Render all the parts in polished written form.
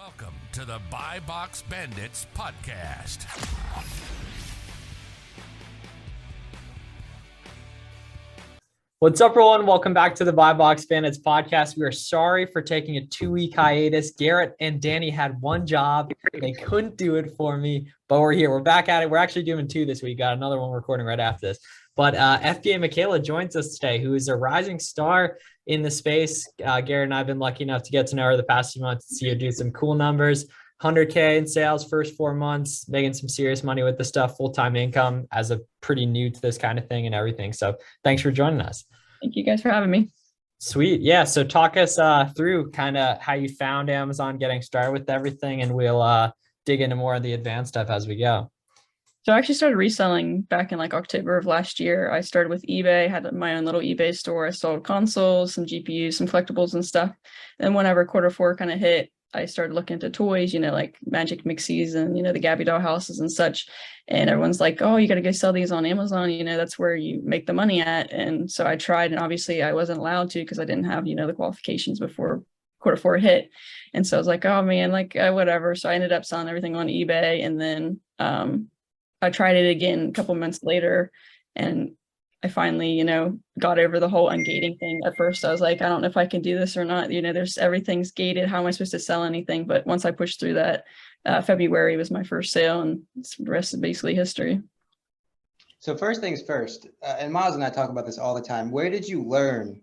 Welcome to the Buy Box Bandits podcast. What's up, everyone? Welcome back to the Buy Box Bandits podcast. We are sorry for taking a 2-week hiatus. Garrett and Danny had one job. They couldn't do it for me, but we're here. We're back at it. We're actually doing 2 this week. Got another one recording right after this. But FBA Michaela joins us today, who is a rising star in the space. Garrett and I have been lucky enough to get to know her the past few months, to see her do some cool numbers. 100K in sales first 4 months, making some serious money with the stuff, full-time income as a pretty new to this kind of thing and everything. So thanks for joining us. Thank you guys for having me. Sweet. Yeah. So talk us through kind of how you found Amazon, getting started with everything, and we'll dig into more of the advanced stuff as we go. So I actually started reselling back in like October of last year. I started with eBay, had my own little eBay store. I sold consoles, some GPUs, some collectibles and stuff. And whenever Q4 kind of hit, I started looking into toys, like Magic Mixies and, the Gabby doll houses and such. And everyone's like, oh, you got to go sell these on Amazon. That's where you make the money at. And so I tried, and obviously I wasn't allowed to because I didn't have, the qualifications before Q4 hit. And so I was like, oh man, whatever. So I ended up selling everything on eBay. And then I tried it again a couple months later, and I finally, got over the whole ungating thing. At first, I was like, I don't know if I can do this or not. There's everything's gated. How am I supposed to sell anything? But once I pushed through that, February was my first sale, and the rest is basically history. So first things first, and Miles and I talk about this all the time. Where did you learn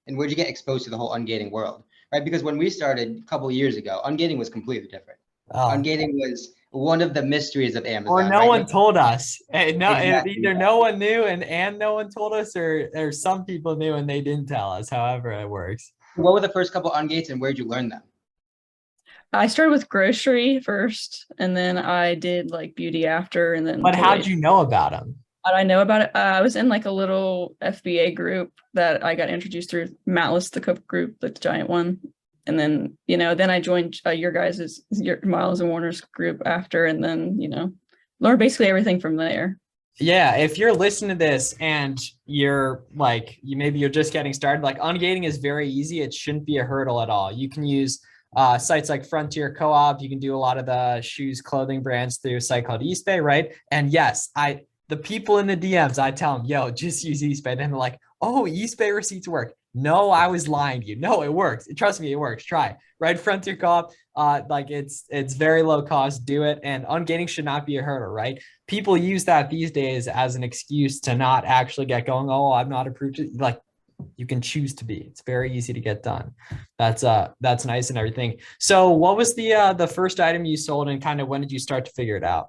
and where did you get exposed to the whole ungating world, right? Because when we started a couple of years ago, ungating was completely different. Ungating was one of the mysteries of Amazon. Or no one told us. Exactly. Either no one knew and no one told us, or some people knew and they didn't tell us. However it works. What were the first couple ungates and where did you learn them? I started with grocery first, and then I did like beauty after, and then. But how did you know about them? How did I know about it? I was in like a little FBA group that I got introduced through, Mattless, the cook group, like the giant one. And then, then I joined your Miles and Warner's group after, and then, learned basically everything from there. Yeah. If you're listening to this and you're like, you're just getting started, like ungating is very easy. It shouldn't be a hurdle at all. You can use sites like Frontier Co-op. You can do a lot of the shoes, clothing brands through a site called eSpay, right? And yes, the people in the DMs, I tell them, yo, just use eSpay. And they're like, oh, eSpay receipts work. No, I was lying to you. No, it works. Trust me, it works. Try, right? Frontier Co-op, it's very low cost. Do it. And ungating should not be a hurdle, right? People use that these days as an excuse to not actually get going. Oh, I'm not approved. Like, you can choose to be. It's very easy to get done. That's nice and everything. So what was the first item you sold, and kind of when did you start to figure it out?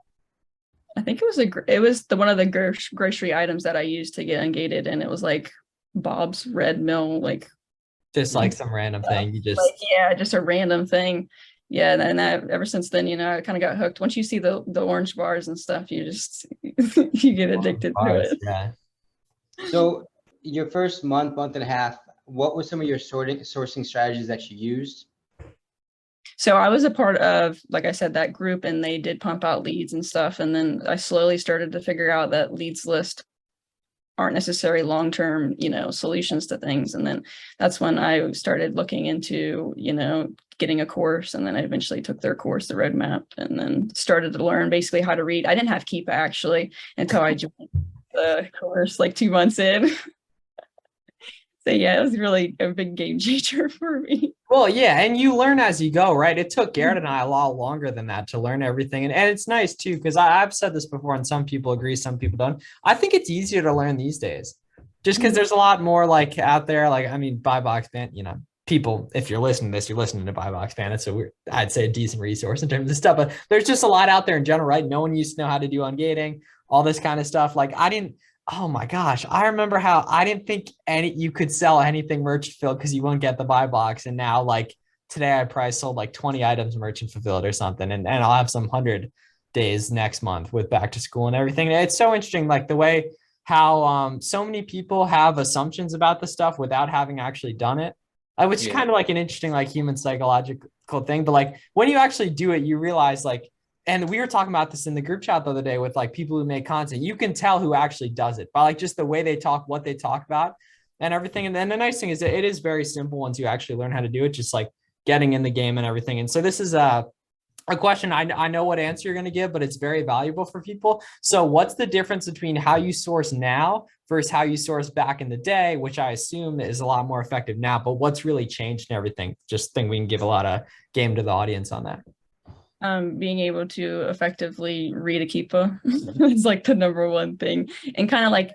I think it was one of the grocery items that I used to get ungated, and it was like Bob's Red Mill, just like some random thing. You just just a random thing. Yeah, and ever since then, I kind of got hooked. Once you see the orange bars and stuff, you just you get addicted to it. Yeah. So your first month and a half, what were some of your sourcing strategies that you used? So I was a part of, like I said, that group, and they did pump out leads and stuff. And then I slowly started to figure out that leads list aren't necessarily long-term, solutions to things. And then that's when I started looking into, getting a course. And then I eventually took their course, the roadmap, and then started to learn basically how to read. I didn't have Keepa actually until I joined the course like 2 months in. So yeah, it was really a big game changer for me. Well, yeah, and you learn as you go, right? It took Garrett and I a lot longer than that to learn everything. And it's nice too, because I've said this before, and some people agree, some people don't. I think it's easier to learn these days, just because there's a lot more like out there. Like, I mean, Buy Box Bandit, people, if you're listening to this, you're listening to Buy Box Bandit. So I'd say a decent resource in terms of stuff, but there's just a lot out there in general, right? No one used to know how to do ungating, all this kind of stuff. Like oh my gosh, I remember how I didn't think you could sell anything merchant fulfilled because you wouldn't get the buy box. And now like today I probably sold like 20 items merchant fulfilled or something. And I'll have some 100 days next month with back to school and everything. And it's so interesting, like the way how so many people have assumptions about the stuff without having actually done it, which is kind of like an interesting like human psychological thing. But like when you actually do it, you realize like, and we were talking about this in the group chat the other day with like people who make content. You can tell who actually does it by like just the way they talk, what they talk about and everything. And then the nice thing is that it is very simple once you actually learn how to do it. Just like getting in the game and everything. And so this is a question I know what answer you're going to give, but it's very valuable for people. So what's the difference between how you source now versus how you source back in the day, which I assume is a lot more effective now, but what's really changed and everything? Just think we can give a lot of game to the audience on that. Being able to effectively read a keeper is like the number one thing, and kind of like,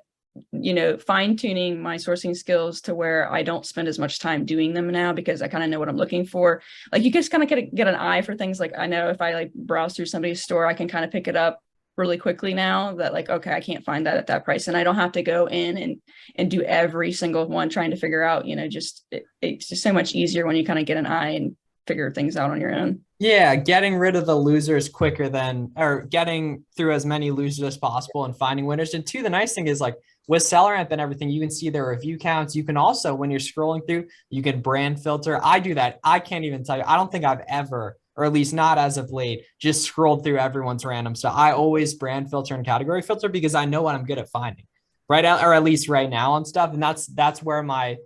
you know, fine tuning my sourcing skills to where I don't spend as much time doing them now, because I kind of know what I'm looking for. Like you just kind of get an eye for things. Like I know if I like browse through somebody's store, I can kind of pick it up really quickly now that like, okay, I can't find that at that price. And I don't have to go in and do every single one trying to figure out, you know, just it's just so much easier when you kind of get an eye and figure things out on your own. Yeah, getting rid of the losers quicker than, or getting through as many losers as possible and finding winners. And two, the nice thing is like with SellerAmp and everything, you can see their review counts. You can also, when you're scrolling through, you can brand filter. I do that. I can't even tell you. I don't think I've ever, or at least not as of late, just scrolled through everyone's random stuff. I always brand filter and category filter because I know what I'm good at finding, right? Or at least right now on stuff. And that's where my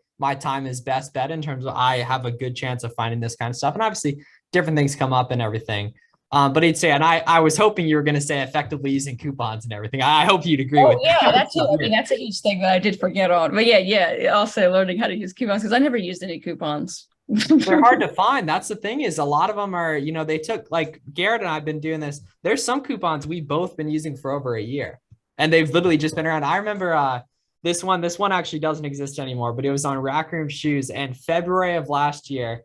time is best bet in terms of I have a good chance of finding this kind of stuff. And obviously different things come up and everything. But he'd say, and I was hoping you were going to say effectively using coupons and everything. I hope you'd agree with yeah, that. that's I mean, that's a huge thing that I did forget on. But yeah, also learning how to use coupons, because I never used any coupons. They're hard to find. That's the thing, is a lot of them are, you know, they took, like Garrett and I've been doing this. There's some coupons we've both been using for over a year, and they've literally just been around. I remember this one actually doesn't exist anymore, but it was on Rack Room Shoes, and February of last year,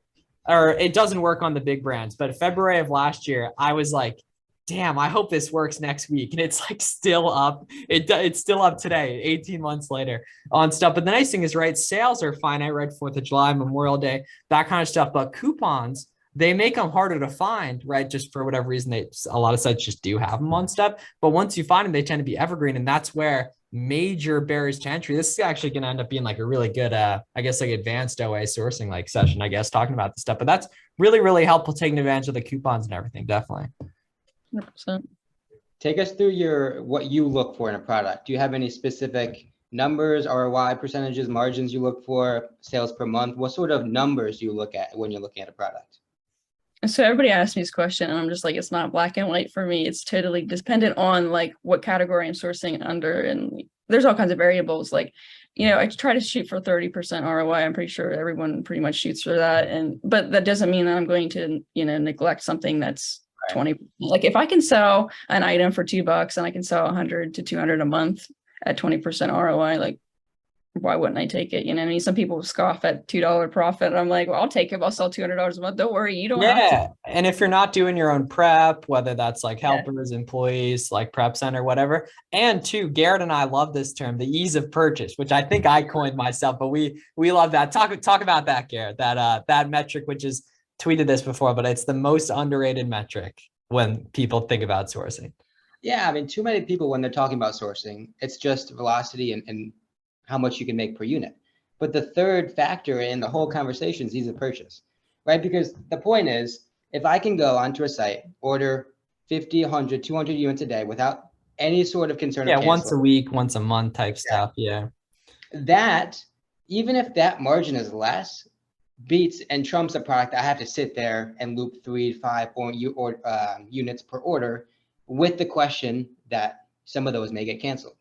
or it doesn't work on the big brands, but February of last year, I was like, damn, I hope this works next week. And it's like still up. It's still up today, 18 months later on stuff. But the nice thing is, right, sales are finite, right? 4th of July, Memorial Day, that kind of stuff. But coupons, they make them harder to find, right? Just for whatever reason, a lot of sites just do have them on stuff. But once you find them, they tend to be evergreen. And that's where major barriers to entry. This is actually going to end up being like a really good, I guess, like advanced OA sourcing like session, I guess, talking about this stuff. But that's really, really helpful, taking advantage of the coupons and everything. Definitely. 100%. Take us through what you look for in a product. Do you have any specific numbers, ROI percentages, margins you look for, sales per month? What sort of numbers do you look at when you're looking at a product? So everybody asks me this question, and I'm just like, it's not black and white for me. It's totally dependent on like what category I'm sourcing under, and there's all kinds of variables. Like, you know, I try to shoot for 30% ROI. I'm pretty sure everyone pretty much shoots for that, but that doesn't mean that I'm going to, you know, neglect something that's 20. Like if I can sell an item for $2 and I can sell 100 to 200 a month at 20% ROI, like why wouldn't I take it? You know, I mean, some people scoff at $2 profit. I'm like, well, I'll take it. I'll sell $200 a month. Don't worry. You don't have to. And if you're not doing your own prep, whether that's like helpers, employees, like prep center, whatever. And two, Garrett and I love this term, the ease of purchase, which I think I coined myself, but we love that. Talk about that, Garrett, that metric, which is tweeted this before, but it's the most underrated metric when people think about sourcing. Yeah. I mean, too many people, when they're talking about sourcing, it's just velocity and how much you can make per unit. But the third factor in the whole conversation is ease of purchase, right? Because the point is, if I can go onto a site, order 50, 100, 200 units a day without any sort of concern. Yeah, once a week, once a month type stuff. Yeah. That, even if that margin is less, beats and trumps a product I have to sit there and loop 3 to 5 units per order with the question that some of those may get canceled.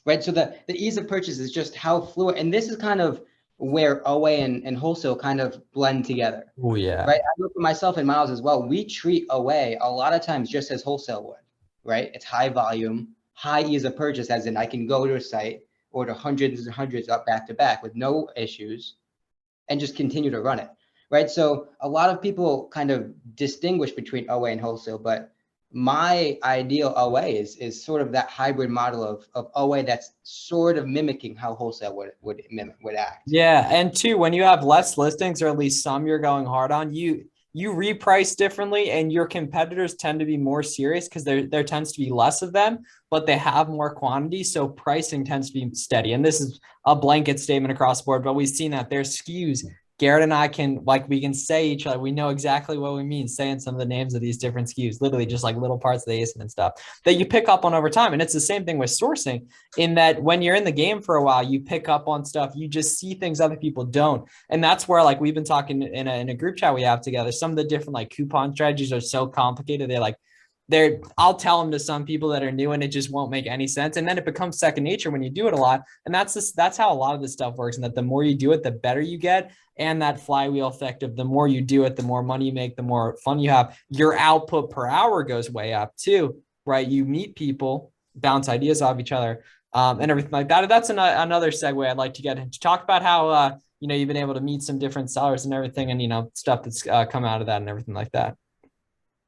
Right. So the ease of purchase is just how fluid. And this is kind of where OA and wholesale kind of blend together. Oh, yeah. Right. I look for myself and Miles as well. We treat OA a lot of times just as wholesale would. Right. It's high volume, high ease of purchase, as in I can go to a site, order hundreds and hundreds up back to back with no issues and just continue to run it. Right. So a lot of people kind of distinguish between OA and wholesale, but my ideal OA is sort of that hybrid model of OA that's sort of mimicking how wholesale would act. Yeah. And two, when you have less listings, or at least some you're going hard on, you reprice differently, and your competitors tend to be more serious because there tends to be less of them, but they have more quantity. So pricing tends to be steady. And this is a blanket statement across the board, but we've seen that there's SKUs Garrett and I can, like, we can say each other, we know exactly what we mean, saying some of the names of these different SKUs, literally just like little parts of the ASIN and stuff that you pick up on over time. And it's the same thing with sourcing, in that when you're in the game for a while, you pick up on stuff, you just see things other people don't. And that's where, like, we've been talking in a group chat we have together, some of the different like coupon strategies are so complicated. I'll tell them to some people that are new and it just won't make any sense. And then it becomes second nature when you do it a lot. And that's how a lot of this stuff works. And that the more you do it, the better you get. And that flywheel effect of the more you do it, the more money you make, the more fun you have. Your output per hour goes way up too, right? You meet people, bounce ideas off each other, and everything like that. That's another segue I'd like to get into. Talk about how, you've been able to meet some different sellers and everything, and, stuff that's come out of that and everything like that.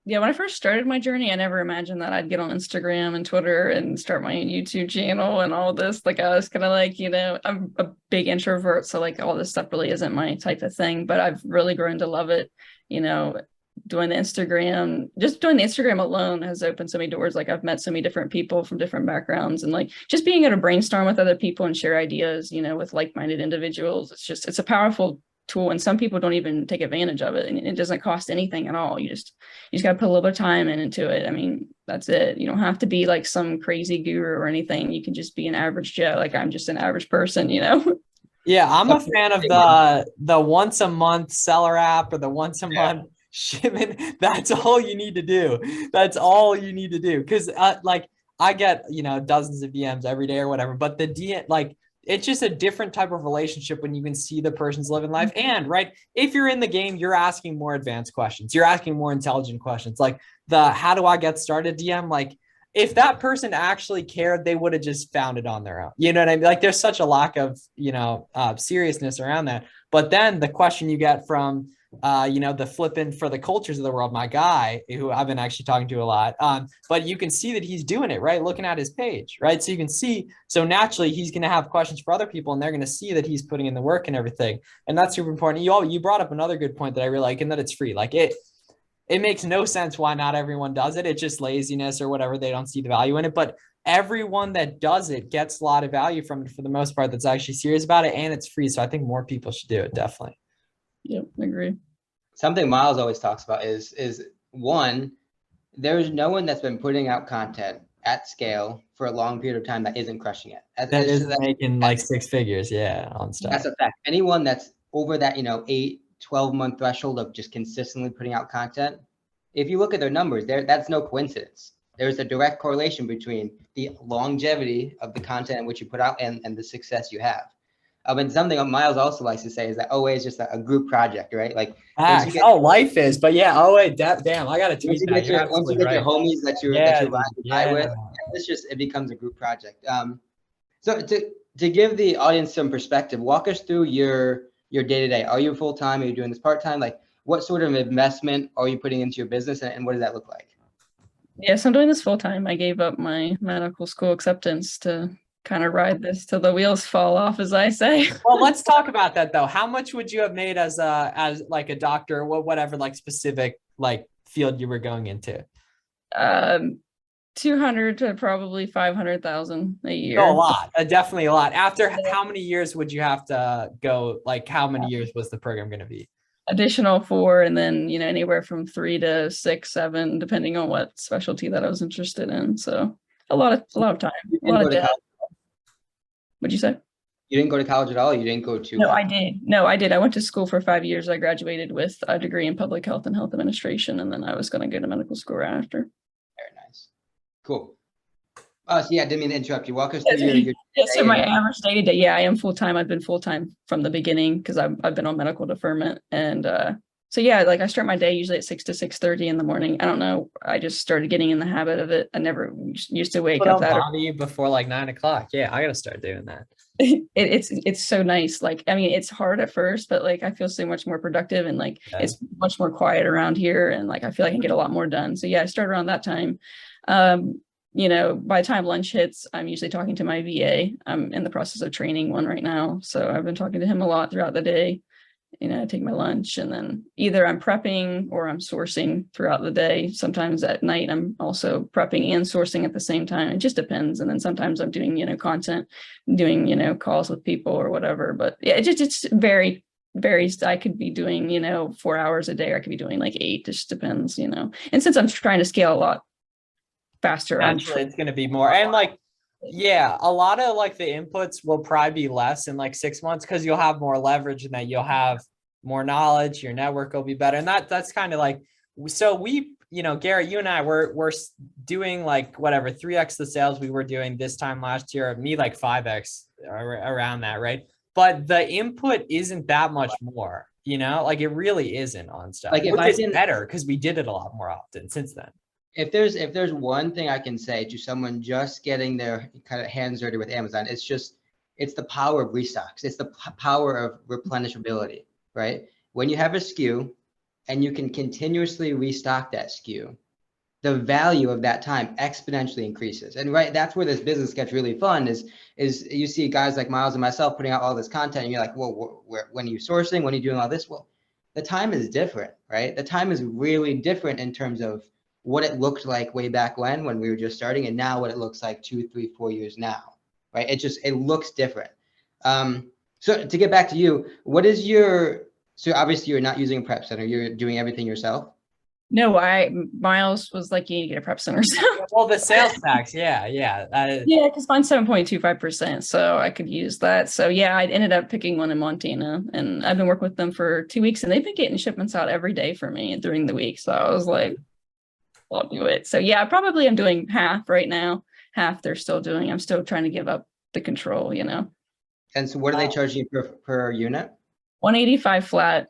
Yeah, when I first started my journey, I never imagined that I'd get on Instagram and Twitter and start my own YouTube channel and all this. Like, I was kind of like, I'm a big introvert, so like all this stuff really isn't my type of thing, but I've really grown to love it. Doing the Instagram alone has opened so many doors. Like, I've met so many different people from different backgrounds, and like just being able to brainstorm with other people and share ideas, with like-minded individuals. It's a powerful tool, and some people don't even take advantage of it, and it doesn't cost anything at all. You just got to put a little bit of time into it. I mean, that's it. You don't have to be like some crazy guru or anything. You can just be an average Joe. Like, I'm just an average person. Yeah, I'm a fan of the once a month seller app or the once a month shipment. That's all you need to do. That's all you need to do. Because like, I get dozens of DMs every day or whatever, but the DM, like, it's just a different type of relationship when you can see the person's living life. And right, if you're in the game, you're asking more advanced questions. You're asking more intelligent questions. Like the how do I get started DM, like if that person actually cared, they would have just found it on their own. You know what I mean? Like, there's such a lack of, seriousness around that. But then the question you get from, the flipping for the cultures of the world, my guy, who I've been actually talking to a lot. But you can see that he's doing it, right? Looking at his page, right? So you can see, so naturally he's going to have questions for other people, and they're going to see that he's putting in the work and everything. And that's super important. You brought up another good point that I really like, and that it's free. Like, it makes no sense why not everyone does it. It's just laziness or whatever. They don't see the value in it, but everyone that does it gets a lot of value from it for the most part, that's actually serious about it, and it's free. So I think more people should do it. Definitely. Yep, I agree. Something Miles always talks about is one, there's no one that's been putting out content at scale for a long period of time that isn't crushing it. That's making like six figures, on stuff. That's a fact. Anyone that's over that, 8-12 month threshold of just consistently putting out content, if you look at their numbers, that's no coincidence. There's a direct correlation between the longevity of the content which you put out and the success you have. And something Miles also likes to say is that OA is just a group project, right? Like, life is, but OA, damn, I got to tweet that. Once you get your homies that you're riding high with, it becomes a group project. So to give the audience some perspective, walk us through your day-to-day. Are you full-time? Are you doing this part-time? Like, what sort of investment are you putting into your business, and what does that look like? Yes, I'm doing this full-time. I gave up my medical school acceptance to kind of ride this till the wheels fall off, as I say. Well, let's talk about that though. How much would you have made as like a doctor, whatever, like specific like field you were going into? 200 to probably 500,000 a year. A lot, definitely a lot. After how many years would you have to go? Like, how many years was the program going to be? Additional 4, and then anywhere from 3 to 6, 7, depending on what specialty that I was interested in. So a lot of time. A lot of debt. What'd you say? You didn't go to college at all? You didn't go to? No, I did. I went to school for 5 years. I graduated with a degree in public health and health administration, and then I was going to go to medical school right after. Very nice. Cool. So I didn't mean to interrupt you. Walk us through your so my average day-to-day, I've been full-time from the beginning because I've been on medical deferment. And I start my day usually at 6 to 6:30 in the morning. I don't know. I just started getting in the habit of it. I never used to wake up that early before like 9 o'clock. Yeah, I got to start doing that. It's so nice. Like, I mean, it's hard at first, but like I feel so much more productive, and like it's much more quiet around here, and like I feel like I can get a lot more done. So I start around that time. By the time lunch hits, I'm usually talking to my VA. I'm in the process of training one right now, so I've been talking to him a lot throughout the day. I take my lunch, and then either I'm prepping or I'm sourcing throughout the day. Sometimes at night, I'm also prepping and sourcing at the same time. It just depends. And then sometimes I'm doing, content, doing, calls with people or whatever. But yeah, it's very varies. I could be doing, 4 hours a day, or I could be doing like 8, just depends, and since I'm trying to scale a lot faster, Actually, it's going to be more. And like, yeah, a lot of like the inputs will probably be less in like 6 months because you'll have more leverage and that you'll have more knowledge, your network will be better. And that's kind of like, so we, Garrett, you and I we're doing like whatever 3x the sales we were doing this time last year, me like 5x around that, right? But the input isn't that much more, like it really isn't on stuff. Like if which I is can, better because we did it a lot more often since then. if there's one thing I can say to someone just getting their kind of hands dirty with Amazon, it's the power of restocks. It's the power of replenishability, right? When you have a SKU and you can continuously restock that SKU, the value of that time exponentially increases. And right, that's where this business gets really fun is you see guys like Miles and myself putting out all this content and you're like, well, when are you sourcing? When are you doing all this? Well, the time is different, right? The time is really different in terms of what it looked like way back when we were just starting, and now what it looks like 2, 3, 4 years now, right? It looks different. So to get back to you, so obviously you're not using a prep center, you're doing everything yourself? No, Miles was like, you need to get a prep center. So. Well, the sales tax, yeah. Yeah, because mine's 7.25%, so I could use that. So yeah, I ended up picking one in Montana, and I've been working with them for 2 weeks, and they've been getting shipments out every day for me during the week. So I was like, I'll do it. So yeah, probably I'm doing half right now, half they're still doing. I'm still trying to give up the control, And so what are they charging you per unit? 185 flat.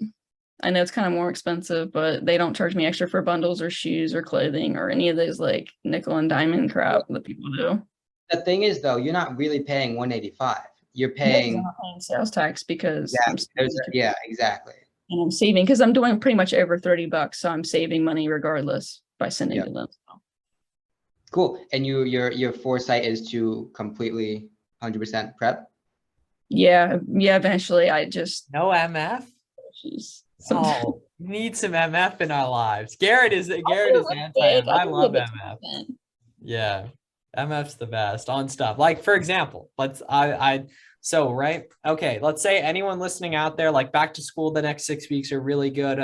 I know it's kind of more expensive, but they don't charge me extra for bundles or shoes or clothing or any of those like nickel and diamond crap that people do. The thing is though, you're not really paying 185. You're paying, I'm not paying sales tax because yeah, exactly. And I'm saving because I'm doing pretty much over $30, so I'm saving money regardless by sending to them. So. Cool. And your foresight is to completely 100% prep? Yeah, eventually I just no MF. Jeez. Oh, we need some MF in our lives. Garrett is anti. I love MF. Yeah, MF's the best on stuff. Like for example, so right, okay. Let's say anyone listening out there, like back to school, the next 6 weeks are really good.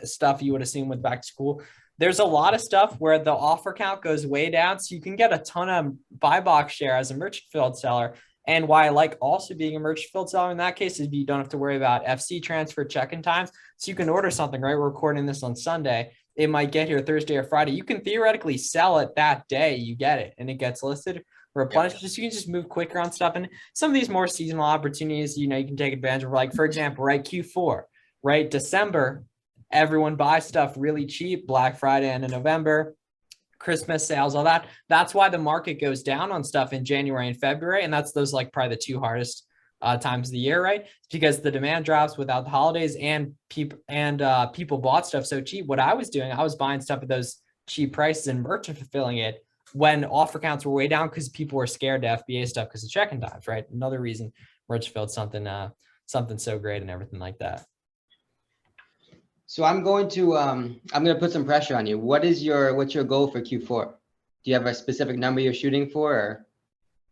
Stuff you would assume with back to school. There's a lot of stuff where the offer count goes way down, so you can get a ton of buy box share as a merchant field seller. And why I like also being a merchant field seller in that case is you don't have to worry about FC transfer check-in times. So you can order something, right? We're recording this on Sunday. It might get here Thursday or Friday. You can theoretically sell it that day. You get it and it gets listed, replenished. You can just move quicker on stuff. And some of these more seasonal opportunities, you can take advantage of, like, for example, right, Q4, right? December, everyone buys stuff really cheap, Black Friday and in November. Christmas sales, all that. That's why the market goes down on stuff in January and February. And that's those like probably the two hardest times of the year, right? It's because the demand drops without the holidays and people bought stuff so cheap. What I was doing, I was buying stuff at those cheap prices and merchant fulfilling it when offer counts were way down because people were scared to FBA stuff because of check-in times, right? Another reason merchant filled something so great and everything like that. So I'm going to put some pressure on you. What's your goal for Q4? Do you have a specific number you're shooting for? Or?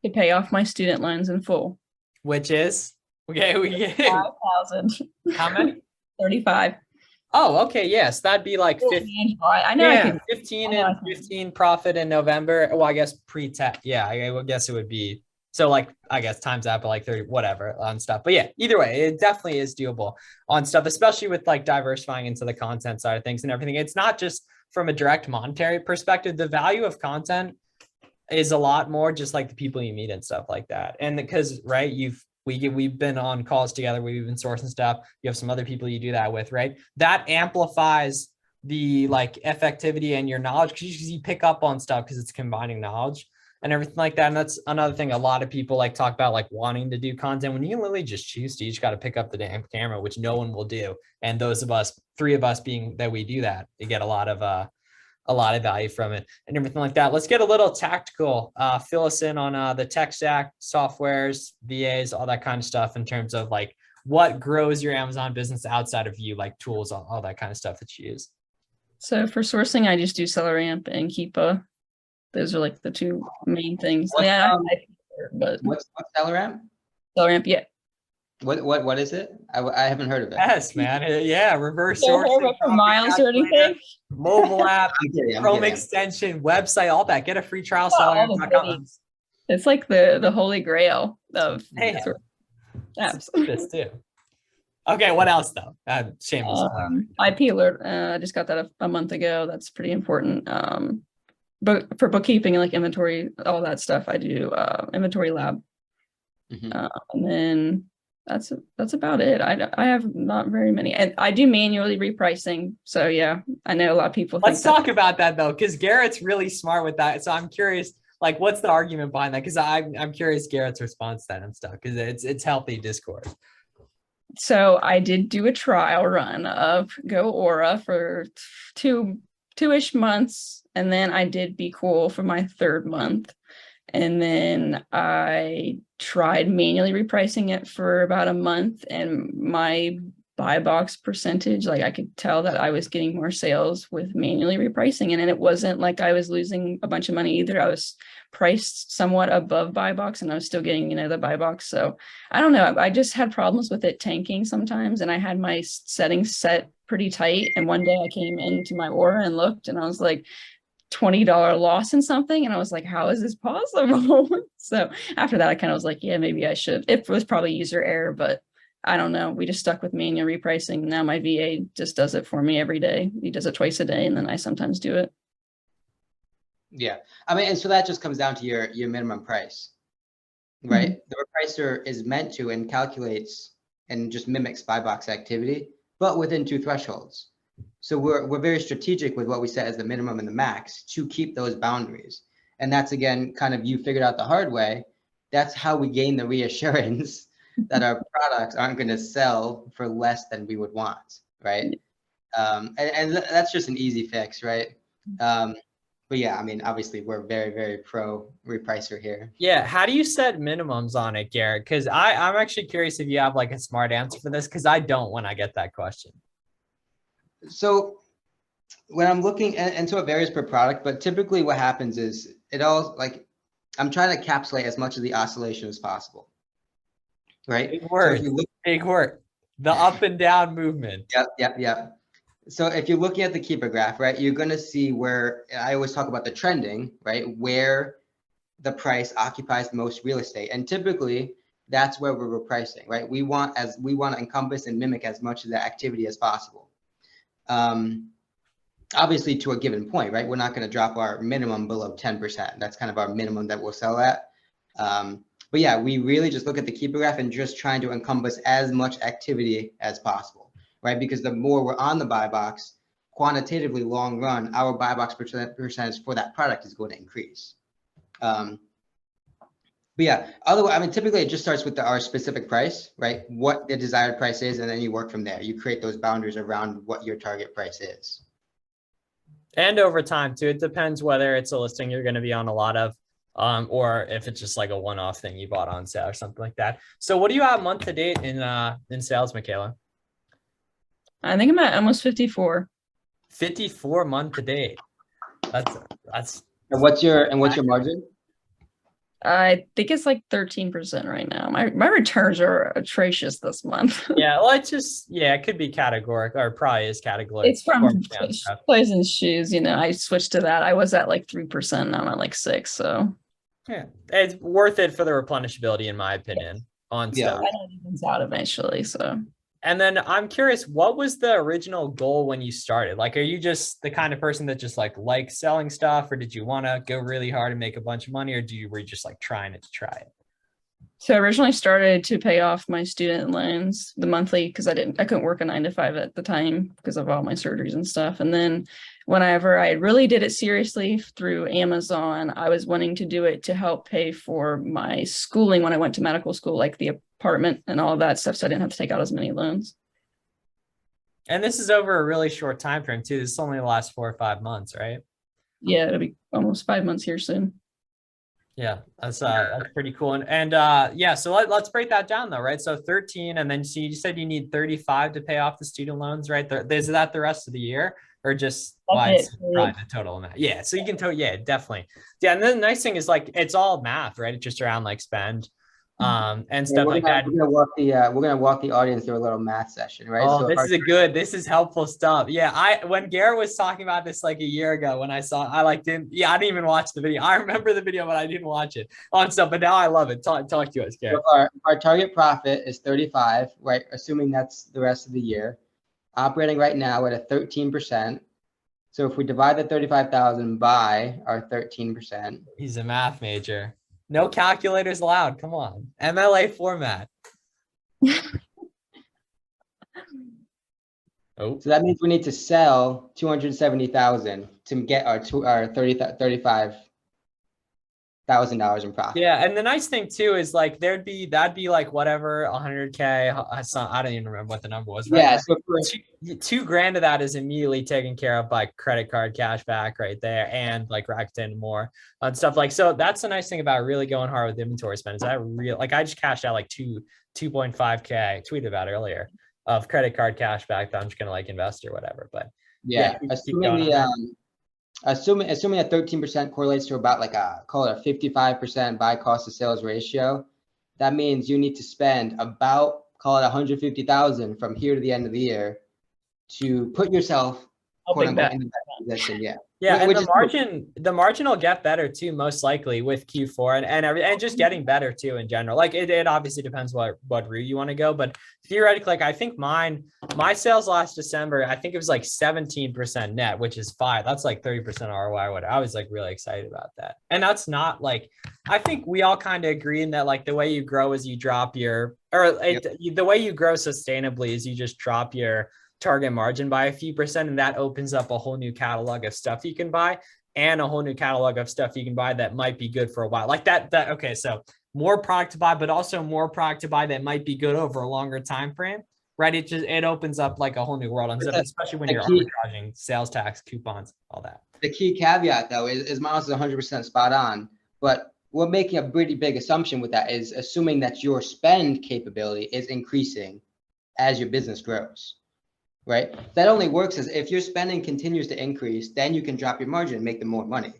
To pay off my student loans in full. Which is? Okay, we get 5,000. How many? 35. Oh, okay, yes. That'd be like 15. I know. Yeah, 15 profit in November. Well, I guess pre-tax. Yeah, I would guess it would be. So like, I guess times that by like 30, whatever on stuff. But yeah, either way, it definitely is doable on stuff, especially with like diversifying into the content side of things and everything. It's not just from a direct monetary perspective. The value of content is a lot more just like the people you meet and stuff like that. And because, right, we've been on calls together, we've been sourcing stuff. You have some other people you do that with, right? That amplifies the like effectivity and your knowledge because you pick up on stuff because it's combining knowledge and everything like that. And that's another thing a lot of people like talk about, like wanting to do content when you can literally just choose to. You just got to pick up the damn camera, which no one will do. And those of us, 3 of us being that we do that, you get a lot of value from it and everything like that. Let's get a little tactical. Fill us in on the tech stack, softwares, VAs, all that kind of stuff in terms of like what grows your Amazon business outside of you, like tools, all that kind of stuff that you use. So for sourcing, I just do SellerAmp and Keepa. Those are like the 2 main things. What's SellerAmp? SellerAmp, yeah. What is it? I haven't heard of it. Yes, man. Yeah, reverse So sourcing, for profit miles or calculator, anything? mobile app, I'm Chrome kidding. extension, website, all that. Get a free trial Well, all the seller.com. goodies. It's like the holy grail of Hey, sort of apps. this too. Okay, what else though? Shameless plug. IP alert. I just got that a month ago. That's pretty important. But for bookkeeping and like inventory, all that stuff, I do inventory lab. Mhm. And then that's about it. I have not very many, and I do manually repricing. So yeah, I know a lot of people. Let's talk about that though, because Garrett's really smart with that. So I'm curious, like, what's the argument behind that? Because I'm curious Garrett's response to that and stuff, because it's healthy discourse. So I did do a trial run of Go Aura for two-ish months, and then I did Be Cool for my third month. And then I tried manually repricing it for about a month, and my buy box percentage, like I could tell that I was getting more sales with manually repricing. And it wasn't like I was losing a bunch of money either. I was priced somewhat above buy box and I was still getting, the buy box. So I don't know. I just had problems with it tanking sometimes. And I had my settings set pretty tight. And one day I came into my Aura and looked, and I was like, $20 loss in something. And I was like, how is this possible? So after that, I kind of was like, yeah, maybe I should. It was probably user error, but I don't know. We just stuck with manual repricing. Now my VA just does it for me every day. He does it twice a day, and then I sometimes do it. Yeah. I mean, and so that just comes down to your minimum price, right? Mm-hmm. The repricer is meant to and calculates and just mimics buy box activity, but within two thresholds. So we're very strategic with what we set as the minimum and the max to keep those boundaries. And that's, again, kind of, you figured out the hard way. That's how we gain the reassurance that our products aren't going to sell for less than we would want, right? And that's just an easy fix, right? But yeah, I mean, obviously we're very, very pro repricer here. Yeah. How do you set minimums on it, Garrett? Because I'm actually curious if you have like a smart answer for this, because I don't when I get that question. So when I'm looking, and so it varies per product, but typically what happens is I'm trying to encapsulate as much of the oscillation as possible, right? Big word, So big word. The up and down movement. Yep. So if you're looking at the keeper graph, right, you're going to see where, I always talk about the trending, right, where the price occupies the most real estate. And typically that's where we're repricing, right? We want to encompass and mimic as much of the activity as possible. Obviously to a given point, right? We're not going to drop our minimum below 10%. That's kind of our minimum that we'll sell at. But yeah, we really just look at the keeper graph and just trying to encompass as much activity as possible, right? Because the more we're on the buy box, quantitatively long run, our buy box percentage for that product is going to increase. But yeah, otherwise, I mean, typically it just starts with our specific price, right? What the desired price is, and then you work from there. You create those boundaries around what your target price is. And over time too, it depends whether it's a listing you're going to be on a lot of, or if it's just like a one-off thing you bought on sale or something like that. So what do you have month to date in sales, Makayla? I think I'm at almost 54. 54 month to date. That's. And what's your margin? I think it's like 13% right now. My returns are atrocious this month. Yeah, well, it could be categorical, or probably is categorical. It's from clothes and shoes. I switched to that. I was at like 3%. Now I'm at like 6%. So yeah, it's worth it for the replenishability, in my opinion, on stuff. I know it evens out eventually. So. And then I'm curious, what was the original goal when you started? Like, are you just the kind of person that just like selling stuff, or did you want to go really hard and make a bunch of money, or were you just like trying it to try it? So I originally started to pay off my student loans, the monthly, because I couldn't work a 9-to-5 at the time because of all my surgeries and stuff. And then whenever I really did it seriously through Amazon, I was wanting to do it to help pay for my schooling when I went to medical school, like the apartment and all of that stuff. So I didn't have to take out as many loans. And this is over a really short time frame too. This is only the last 4 or 5 months, right? Yeah, it'll be almost 5 months here soon. Yeah, that's pretty cool. And yeah, so let's break that down though, right? So 13, and then you said you need 35 to pay off the student loans, right? Is that the rest of the year, or just the total amount? Yeah, so you can yeah, definitely. Yeah, and then the nice thing is like it's all math, right? It's just around like spend. and stuff like that. We're gonna walk the audience through a little math session, right? Oh, this is helpful stuff. Yeah, when Garrett was talking about this like a year ago, when I didn't even watch the video. I remember the video, but I didn't watch it on stuff. But now I love it. Talk to us, Garrett. So our target profit is 35, right? Assuming that's the rest of the year. Operating right now at a 13%. So if we divide the 35,000 by our 13%. He's a math major. No calculators allowed. Come on. MLA format. So that means we need to sell 270,000 to get our $35,000 in profit. Yeah, and the nice thing too is like that'd be like whatever 100K. I don't even remember what the number was. Right? Yeah, so two grand of that is immediately taken care of by credit card cash back right there, and like Rakuten more and stuff like. So that's the nice thing about really going hard with inventory spend is I just cashed out like 2.5K. I tweeted about earlier of credit card cash back that I'm just gonna like invest or whatever. But yeah assuming that 13% correlates to about like call it a 55% buy cost of sales ratio, that means you need to spend about, call it 150,000 from here to the end of the year to put yourself quote unquote into that position. Yeah, and the margin will get better too, most likely with Q4 and just getting better too in general. Like it obviously depends what route you want to go, but theoretically, like I think my sales last December, I think it was like 17% net, which is 5. That's like 30% ROI. I was like really excited about that. And that's not like, I think we all kind of agree in that like the way you grow is you drop the way you grow sustainably is you just drop your target margin by a few percent, and that opens up a whole new catalog of stuff you can buy and a whole new catalog of stuff you can buy that might be good for a while like that. Okay, so more product to buy, but also more product to buy that might be good over a longer time frame, right? It opens up like a whole new world, and especially when you're arbitraging sales tax, coupons, all that. The key caveat though is Miles is 100% spot on, but we're making a pretty big assumption with that is assuming that your spend capability is increasing as your business grows. Right? That only works as if your spending continues to increase, then you can drop your margin and make them more money,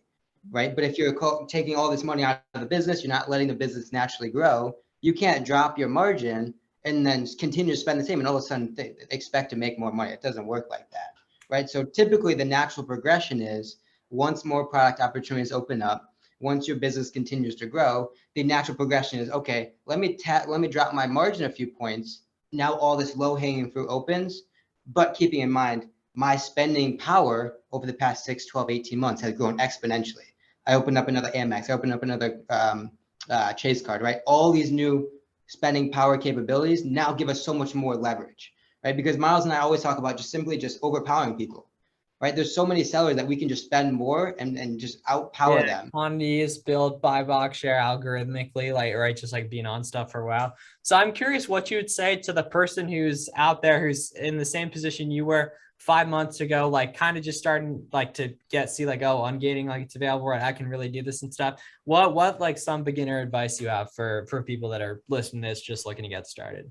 right? But if you're taking all this money out of the business, you're not letting the business naturally grow, you can't drop your margin and then continue to spend the same and all of a sudden expect to make more money. It doesn't work like that, right? So typically the natural progression is once more product opportunities open up, once your business continues to grow, the natural progression is, okay, let me drop my margin a few points. Now all this low hanging fruit opens. But keeping in mind, my spending power over the past 6, 12, 18 months has grown exponentially. I opened up another Amex, I opened up another Chase card, right? All these new spending power capabilities now give us so much more leverage, right? Because Miles and I always talk about just overpowering people, right? There's so many sellers that we can just spend more and just outpower them. Quantities, build, buy box, share algorithmically, like, right? Just like being on stuff for a while. So I'm curious what you would say to the person who's out there, who's in the same position you were 5 months ago, like kind of just starting like to see like, oh, ungating, like it's available, right? I can really do this and stuff. What like some beginner advice you have for people that are listening to this, just looking to get started?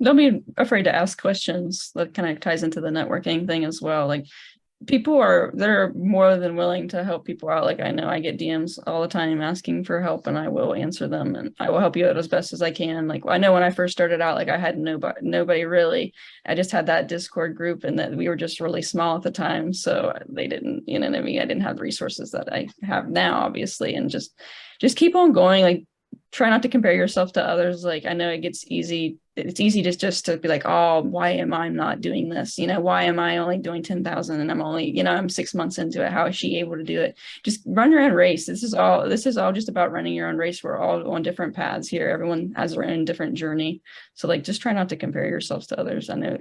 Don't be afraid to ask questions. That kind of ties into the networking thing as well. Like they're more than willing to help people out. Like I know I get DMs all the time asking for help, and I will answer them and I will help you out as best as I can. Like I know when I first started out, like I had nobody really. I just had that Discord group, and that we were just really small at the time, so they didn't, I didn't have the resources that I have now, obviously. And just keep on going. Like try not to compare yourself to others. Like I know it's easy just to be like, oh, why am I not doing this? Why am I only doing 10,000 and I'm only, I'm 6 months into it. How is she able to do it? Just run your own race. This is all just about running your own race. We're all on different paths here. Everyone has their own different journey. So like, just try not to compare yourselves to others. I know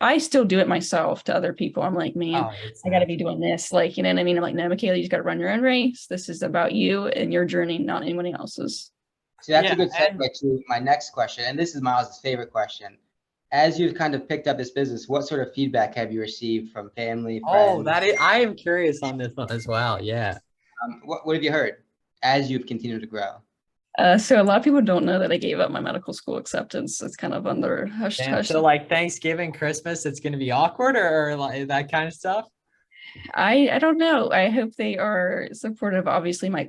I still do it myself to other people. I'm like, man, I got to be doing this. Like, you know what I mean? I'm like, no, Makayla, you just got to run your own race. This is about you and your journey, not anybody else's. So that's a good segue to my next question. And this is Miles' favorite question. As you've kind of picked up this business, what sort of feedback have you received from family, friends? I am curious on this one as well. Yeah. What have you heard as you've continued to grow? So a lot of people don't know that I gave up my medical school acceptance. It's kind of under hush hush. So like Thanksgiving, Christmas, it's going to be awkward or like that kind of stuff? I don't know. I hope they are supportive. Obviously, my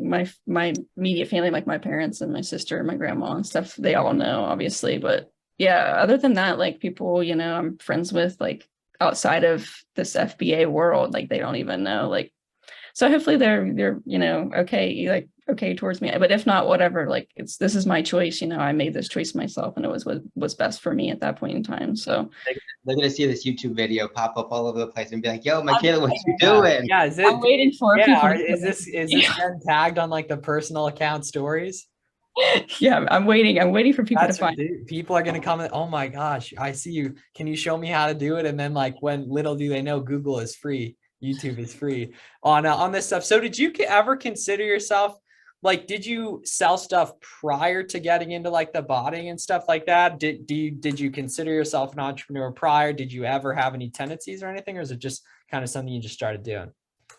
immediate family, like my parents and my sister and my grandma and stuff, they all know, obviously. But yeah, other than that, like people, I'm friends with like outside of this FBA world, like they don't even know. Like, so hopefully they're okay, like okay towards me. But if not, whatever, like this is my choice. I made this choice myself and it was what was best for me at that point in time. So They're gonna see this YouTube video pop up all over the place and be like, "Yo, Michaela, what you doing?" Yeah, I'm waiting for people. Is this getting tagged on like the personal account stories? Yeah, I'm waiting for people to find. People are gonna comment, oh my gosh, I see you. Can you show me how to do it? And then like when little do they know, Google is free, YouTube is free on this stuff. So did you ever consider yourself like, did you sell stuff prior to getting into like the botting and stuff like that? Did you consider yourself an entrepreneur prior? Did you ever have any tendencies or anything, or is it just kind of something you just started doing?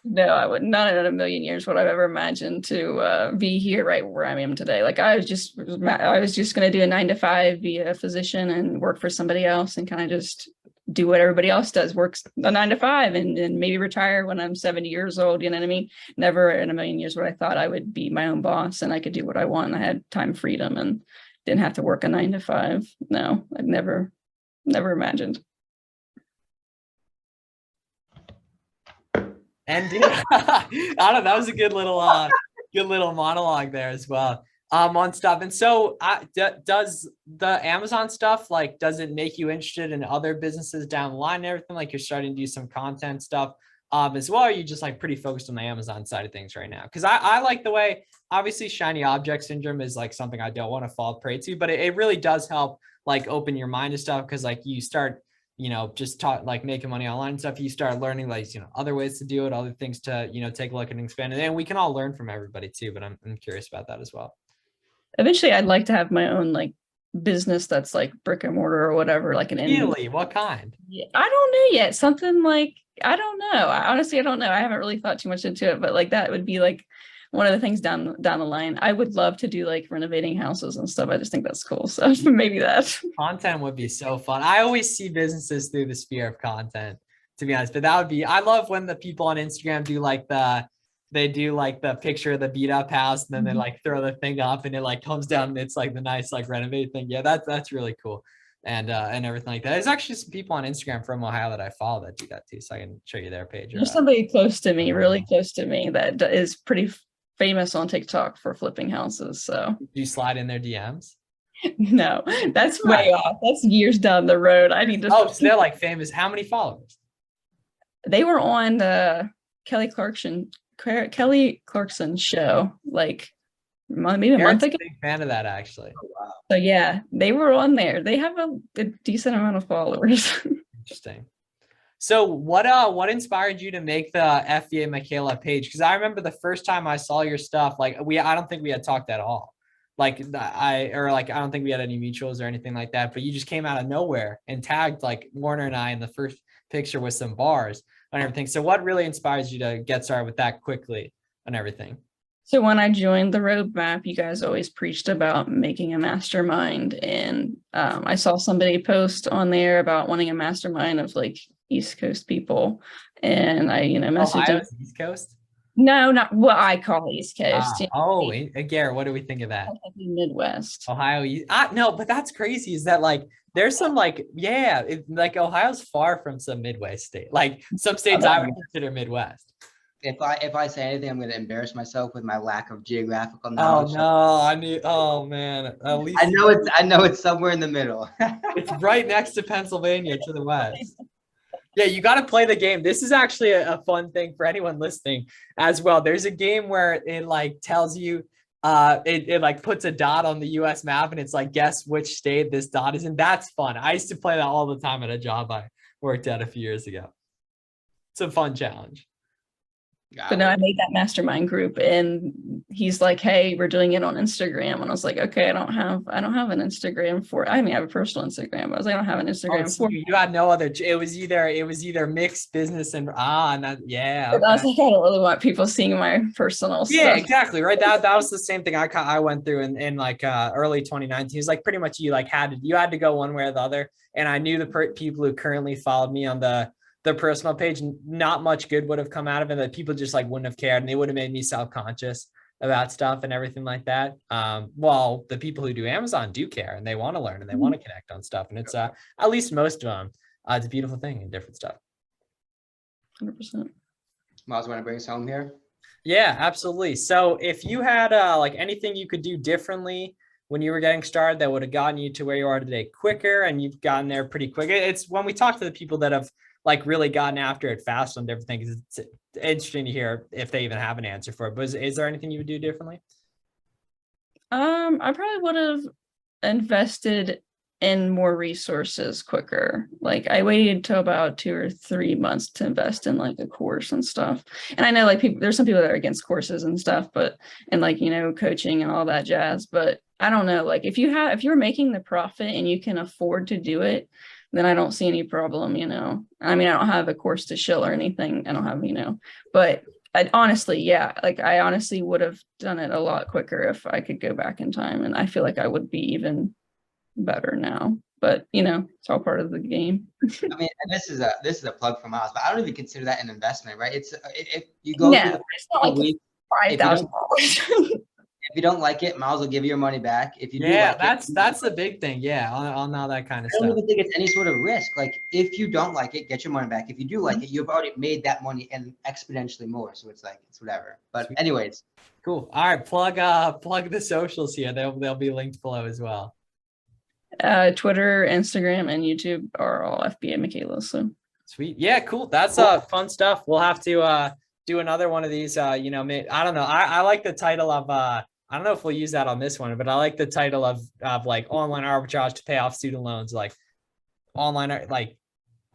No, I would not in a million years would I've ever imagined to be here right where I am today. Like I was just going to do a 9 to 5, be a physician and work for somebody else and kind of just do what everybody else does, works a 9 to 5 and maybe retire when I'm 70 years old. You know what I mean? Never in a million years would I thought I would be my own boss and I could do what I want. I had time freedom and didn't have to work a 9 to 5. No, I'd never imagined. And I don't know, that was a good little monologue there as well on stuff. And so does the Amazon stuff, like, does it make you interested in other businesses down the line and everything? Like you're starting to do some content stuff as well? Or are you just like pretty focused on the Amazon side of things right now? Because I like the way, obviously shiny object syndrome is like something I don't want to fall prey to, but it really does help like open your mind to stuff. Because like you start just like making money online and stuff, you start learning like, other ways to do it, other things to, take a look and expand it. And we can all learn from everybody too, but I'm curious about that as well. Eventually I'd like to have my own like business that's like brick and mortar or whatever, like an Really? What kind? Yeah, I don't know yet. Something like, I don't know. Honestly, I don't know. I haven't really thought too much into it, but like that would be like one of the things down the line. I would love to do like renovating houses and stuff. I just think that's cool. So maybe that. Content would be so fun. I always see businesses through the sphere of content, to be honest. But that would be, I love when the people on Instagram do like the picture of the beat up house and then they like throw the thing up and it like comes down and it's like the nice like renovated thing. Yeah, that's really cool. And everything like that. There's actually some people on Instagram from Ohio that I follow that do that too. So I can show you their page. There's somebody close to me, really close to me, that is pretty famous on TikTok for flipping houses. So do you slide in their DMs? No, that's way off. That's years down the road. I need to. Oh, so they're like famous. How many followers? They were on the Kelly Clarkson show, like maybe a month ago. I'm a big fan of that, actually. Oh, wow. So yeah, they were on there. They have a decent amount of followers. Interesting. So what inspired you to make the FBA Michaela page? Because I remember the first time I saw your stuff, like I don't think we had talked at all. Like I don't think we had any mutuals or anything like that, but you just came out of nowhere and tagged like Warner and I in the first picture with some bars and everything. So what really inspires you to get started with that quickly and everything? So when I joined the roadmap, you guys always preached about making a mastermind. And I saw somebody post on there about wanting a mastermind of like East Coast people. And I, messaged them. East Coast? No, not what I call East Coast. Garrett, what do we think of that? Midwest. Ohio. No, but that's crazy. Is that like, there's some like, like Ohio's far from some Midwest state. Like some states I would consider Midwest. If I say anything, I'm going to embarrass myself with my lack of geographical knowledge. Oh no, oh man. At least I know it's somewhere in the middle. It's right next to Pennsylvania to the west. Yeah, you got to play the game. This is actually a fun thing for anyone listening as well. There's a game where it like tells you, it like puts a dot on the US map and it's like, guess which state this dot is in. That's fun. I used to play that all the time at a job I worked at a few years ago. It's a fun challenge. But no, I made that mastermind group and he's like, hey, we're doing it on Instagram. And I was like, okay, I don't have an Instagram I have a personal Instagram. But I was like, I don't have an Instagram for you. Had no other, it was either mixed business and yeah. Okay. I was like, I don't really want people seeing my personal stuff. Yeah, exactly. Right. That was the same thing I went through in like early 2019. It's like pretty much you had to go one way or the other. And I knew the people who currently followed me on the the personal page, not much good would have come out of it. That people just like wouldn't have cared, and they would have made me self-conscious about stuff and everything like that. Well, the people who do Amazon do care, and they want to learn, and they want to connect on stuff. And it's at least most of them. It's a beautiful thing and different stuff. 100%. Miles, want to bring us home here? Yeah, absolutely. So if you had like anything you could do differently when you were getting started that would have gotten you to where you are today quicker, and you've gotten there pretty quick. It's when we talk to the people that have like really gotten after it fast on different things, it's interesting to hear if they even have an answer for it. But is there anything you would do differently? I probably would have invested in more resources quicker. Like I waited till about 2 or 3 months to invest in like a course and stuff. And I know like there's some people that are against courses and stuff, but and like, you know, coaching and all that jazz. But I don't know, like if you're making the profit and you can afford to do it, then I don't see any problem, you know. I mean, I don't have a course to shill or anything. I don't have, you know, but I honestly would have done it a lot quicker if I could go back in time. And I feel like I would be even better now, but you know, it's all part of the game. I mean, and this is a plug for Miles, but I don't even consider that an investment, right? It's if you go through the it's not like $5,000. If you don't like it, Miles will give you your money back. If you do that's the big thing. Yeah, on all that kind of I stuff. don't even think it's any sort of risk. Like if you don't like it, get your money back. If you do like it, you've already made that money and exponentially more. So it's like it's whatever. But anyways, cool. All right, plug the socials here. They'll be linked below as well. Twitter, Instagram, and YouTube are all FBA Michaela. So sweet. Yeah, cool. That's fun stuff. We'll have to do another one of these. You know, I don't know. I like the title of I don't know if we'll use that on this one, but I like the title of like online arbitrage to pay off student loans, like online like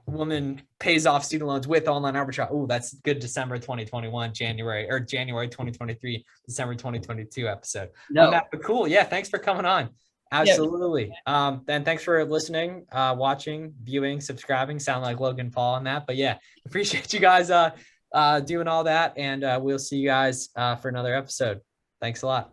woman pays off student loans with online arbitrage. Oh, that's good. December 2021, January 2023, December 2022 episode. No. But cool. Yeah. Thanks for coming on. Absolutely. Yep. Then thanks for listening, watching, viewing, subscribing. Sound like Logan Paul on that, but yeah, appreciate you guys doing all that. And we'll see you guys for another episode. Thanks a lot.